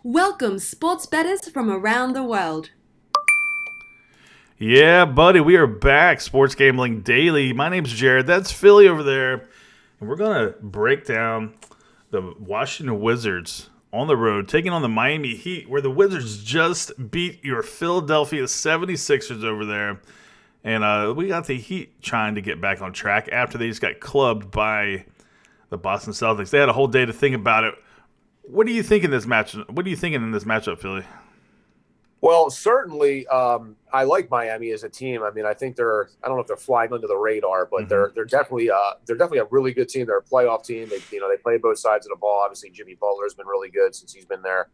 Welcome, sports bettors from around the world. Yeah, buddy, we are back. Sports Gambling Daily. My name's Jared. That's Philly over there. And we're going to break down the Washington Wizards on the road, taking on the Miami Heat, where the Wizards just beat your Philadelphia 76ers over there. And we got the Heat trying to get back on track after they just got clubbed by the Boston Celtics. They had a whole day to think about it. What do you think in this match? What are you thinking in this matchup, Philly? Well, certainly, I like Miami as a team. I mean, I think I don't know if they're flying under the radar, but they're definitely a really good team. They're a playoff team. They play both sides of the ball. Obviously, Jimmy Butler's been really good since he's been there.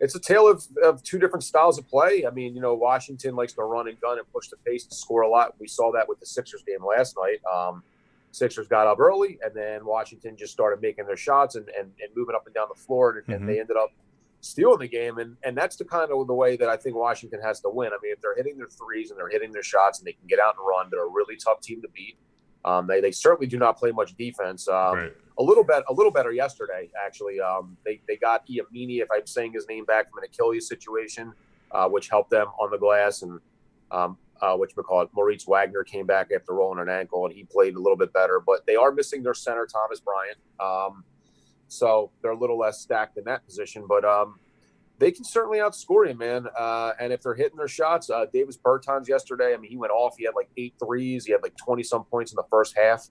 It's a tale of two different styles of play. I mean, Washington likes to run and gun and push the pace and score a lot. We saw that with the Sixers game last night. Sixers got up early, and then Washington just started making their shots and moving up and down the floor, and they ended up stealing the game. And that's the kind of the way that I think Washington has to win. I mean, if they're hitting their threes and they're hitting their shots and they can get out and run, they're a really tough team to beat. They certainly do not play much defense. Right. A little better yesterday, actually. They got Iamini, if I'm saying his name, back from an Achilles situation, which helped them on the glass. And Maurice Wagner came back after rolling an ankle, and he played a little bit better. But they are missing their center, Thomas Bryant. So they're a little less stacked in that position. But they can certainly outscore you, man. And if they're hitting their shots, Davis Bertans yesterday, I mean, he went off. He had like 8 threes. He had like 20-some points in the first half.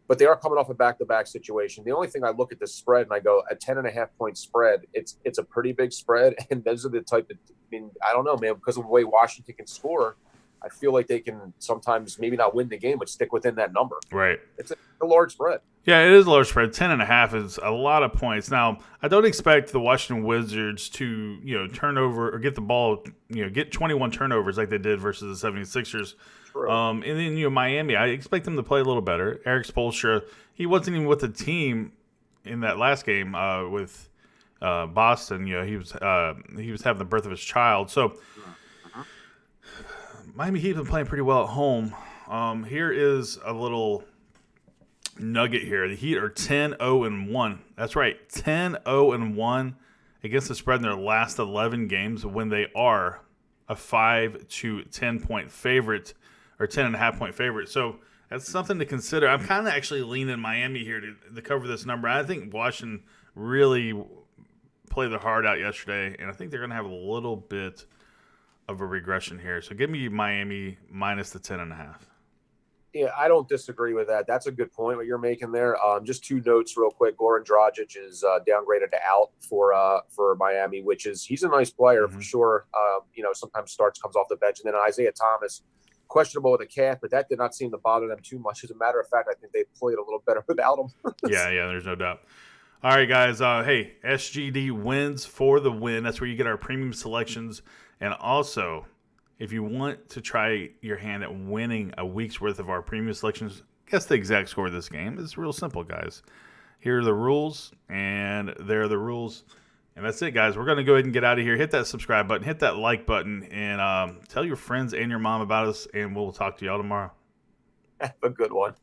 But they are coming off a back-to-back situation. The only thing I look at this spread and I go, a 10.5-point spread, it's a pretty big spread. And those are the type of, I mean, I don't know, man, because of the way Washington can score, I feel like they can sometimes maybe not win the game, but stick within that number. Right. It's a large spread. Yeah, it is a large spread. 10.5 is a lot of points. Now, I don't expect the Washington Wizards to, turn over or get the ball, get 21 turnovers like they did versus the 76ers. True. And then, Miami, I expect them to play a little better. Eric Spoelstra, he wasn't even with the team in that last game with Boston. He was having the birth of his child. So Miami Heat been playing pretty well at home. Here is a little nugget here. The Heat are 10-0-1. That's right, 10-0-1 against the spread in their last 11 games when they are a 5 to 10 point favorite or 10.5 point favorite. So that's something to consider. I'm kind of actually leaning Miami here to cover this number. I think Washington really played their heart out yesterday, and I think they're going to have a little bit of a regression here. So give me Miami minus the 10.5. Yeah, I don't disagree with that. That's a good point what you're making there. Just 2 notes real quick. Goran Dragic is downgraded to out for Miami, which is he's a nice player for sure. Sometimes comes off the bench, and then Isaiah Thomas, questionable with a calf, but that did not seem to bother them too much. As a matter of fact, I think they played a little better without him. Yeah, there's no doubt. All right, guys. Hey, SGD wins for the win. That's where you get our premium selections. And also, if you want to try your hand at winning a week's worth of our premium selections, guess the exact score of this game. It's real simple, guys. Here are the rules, and there are the rules. And that's it, guys. We're going to go ahead and get out of here. Hit that subscribe button. Hit that like button. And tell your friends and your mom about us, and we'll talk to y'all tomorrow. Have a good one.